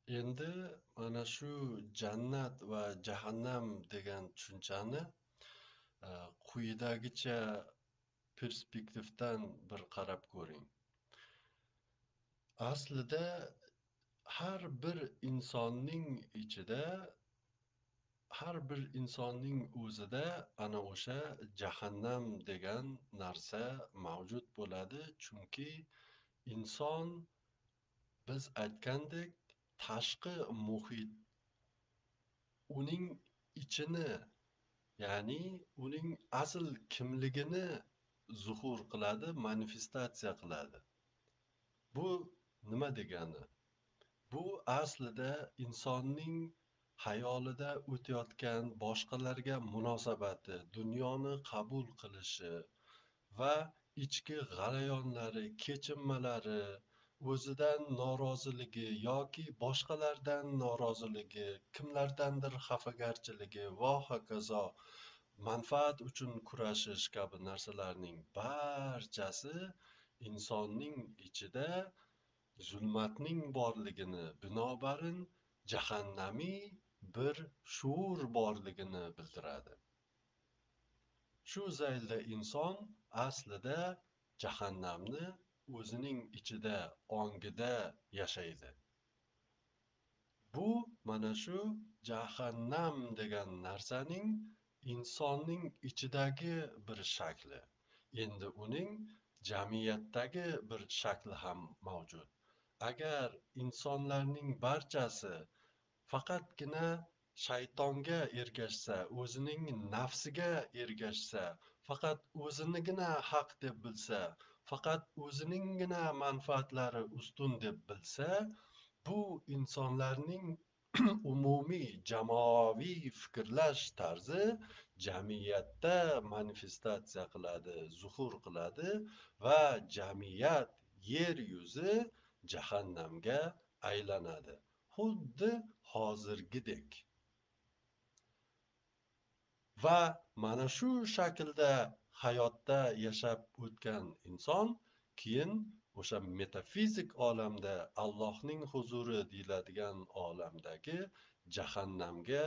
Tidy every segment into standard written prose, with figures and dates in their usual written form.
Endi mana shu jannat va jahannam degan tushunchani quyidagicha perspektivdan bir qarab ko'ring. Aslida har bir insonning ichida, har bir insonning o'zida ana o'sha jahannam degan narsa mavjud bo'ladi. Chunki inson, biz aytgandek, tashqi muhit uning ichini, ya'ni uning asl kimligini zuhur qiladi, manifestatsiya qiladi. Bu nima degani? Bu aslida insonning hayolida o'tayotgan boshqalarga munosabati, dunyoni qabul qilishi va ichki g'alayonlari, kechinmalari, o'zidan noroziligi yoki boshqalardan noroziligi, kimlardandir xafagarchiligi va hokazo, manfaat uchun kurashish kabi narsalarning barchasi insonning ichida zulmatning borligini, binobarin jahannamiy bir shuur borligini bildiradi. Shu zaylda inson aslida jahannamni o'zining ichida, ongida yashaydi. Bu mana shu jahannam degan narsaning insonning ichidagi bir shakli. Endi uning jamiyatdagi bir shakli ham mavjud. Agar insonlarning barchasi faqatgina shaytonga ergashsa, o'zining nafsiga ergashsa, faqat o'zinigina haq deb bilsa, faqat o'zininggina manfaatlari ustun deb bilsa, bu insonlarning umumiy jamoaviy fikrlash tarzi jamiyatda manifestatsiya qiladi, zuhur qiladi va jamiyat, yer yuzi jahannamga aylanadi. Xuddi hozirgidek. Va mana shu shaklda hayotda yashab o'tgan inson keyin o'sha metafizik olamda, Allohning huzuri deyiladigan olamdagi jahannamga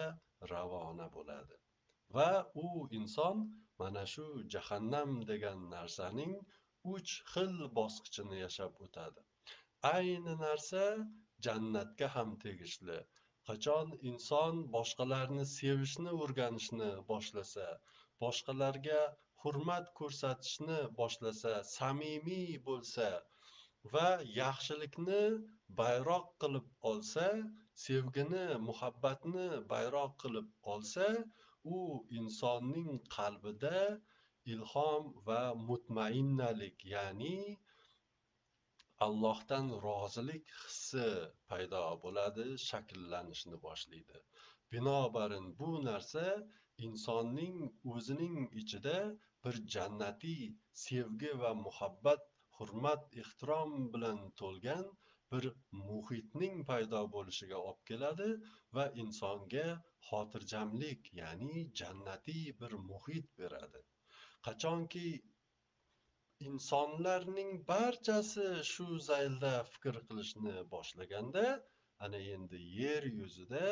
ravona bo'ladi. Va u inson mana shu jahannam degan narsaning 3 xil bosqichini yashab o'tadi. Ayni narsa jannatga ham tegishli. Qachon inson boshqalarni sevishni o'rganishni boshlasa, boshqalarga hurmat ko'rsatishni boshlasa, samimiy bo'lsa va yaxshilikni bayroq qilib olsa, sevgini, muhabbatni bayroq qilib olsa, u insonning qalbida ilhom va mutmainnalik, ya'ni Allohdan rozilik hissi paydo bo'ladi, shakllanishni boshlaydi. Binobarin bu narsa insonning o'zining ichida bir jannatiy sevgi va muhabbat, hurmat, ehtirom bilan to'lgan bir muhitning paydo bo'lishiga olib keladi va insonga xotirjamlik, ya'ni jannatiy bir muhit beradi. Qachonki insonlarning barchasi shu zaylda fikr qilishni boshlaganda, ana endi yer yuzida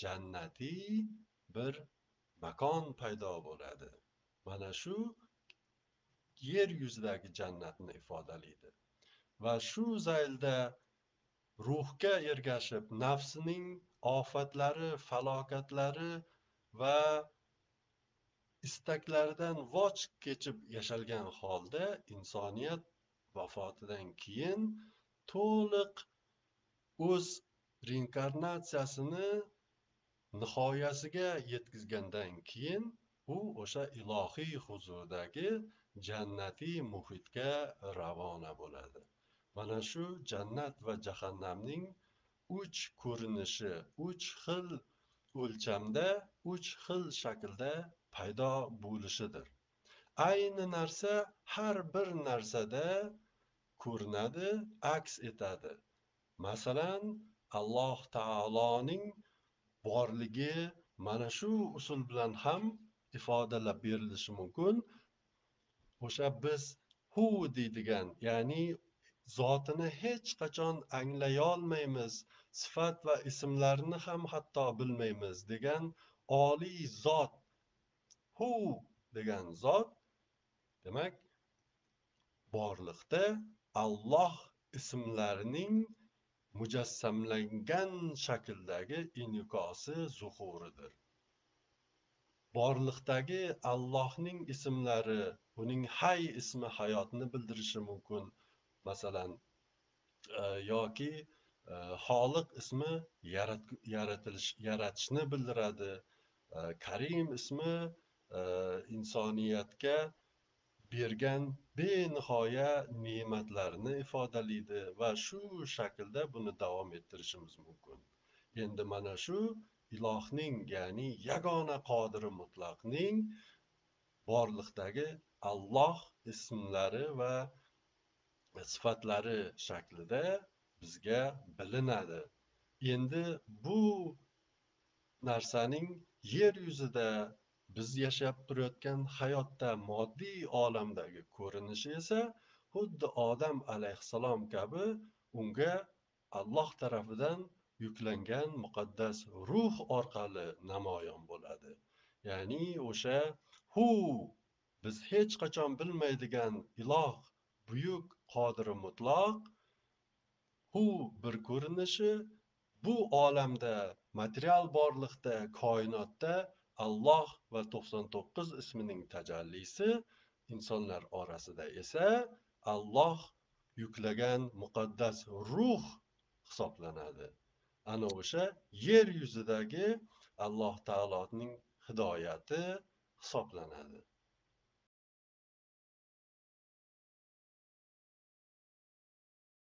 jannatiy bir makon paydo bo'ladi. Mana shu yer yuzidagi jannatni ifodalaydi. Va shu zaylda ruhga ergashib, nafsining ofatlari, falokatlari va istaklaridan voz kechib yashalgan holda insoniyat vafotidan keyin to'liq o'z reinkarnatsiyasini nihoyasiga yetkazgandan keyin u o'sha ilohiy huzurdagi jannatiy muhitga ravona bo'ladi. Mana shu jannat va jahannamning 3 ko'rinishi, 3 xil o'lchamda, 3 xil shaklda paydo bo'lishidir. Ayni narsa har bir narsada ko'rinadi, aks etadi. Masalan, Alloh taoloning borligi mana shu usul bilan ham ifodalab berilishi mumkin. O'sha biz hu deydigan, ya'ni zotini hech qachon anglayolmaymiz, sifat va ismlarini ham hatto bilmaymiz degan oliy zot, hu degan zot, demak borliqda Alloh ismlarining mujassamlangan shakldagi inikosi zuhuridir. Borliqdagi Allohning ismlari, uning Hay ismi hayotni bildirishi mumkin. Masalan, yoki Xoliq ismi yaratishni bildiradi. Karim ismi insoniyatga bergan benihoya ne'matlarni ifodalaydi va shu shaklda buni davom ettirishimiz mumkin. Endi mana shu ilohning, ya'ni yagona qodiri mutlaqning borliqdagi Alloh ismlari va sifatlari shaklida bizga bilinadi. Endi bu narsaning yer yuzida biz yashab turayotgan hayotda moddiy olamdagi ko'rinishi esa xuddi Odam alayhissalom kabi unga Alloh tarafidan yuklangan muqaddas ruh orqali namoyon bo'ladi. Ya'ni o'sha hu, biz hech qachon bilmaydigan iloh, buyuk qodiri mutloq, bu bir ko'rinishi bu olamda, material borliqda, koinotda Alloh va 99 ismining tajallisi, insonlar orasida esa Alloh yuklagan muqaddas ruh hisoblanadi. Ana o'sha yer yuzidagi Alloh taoloning hidoyati hisoblanadi.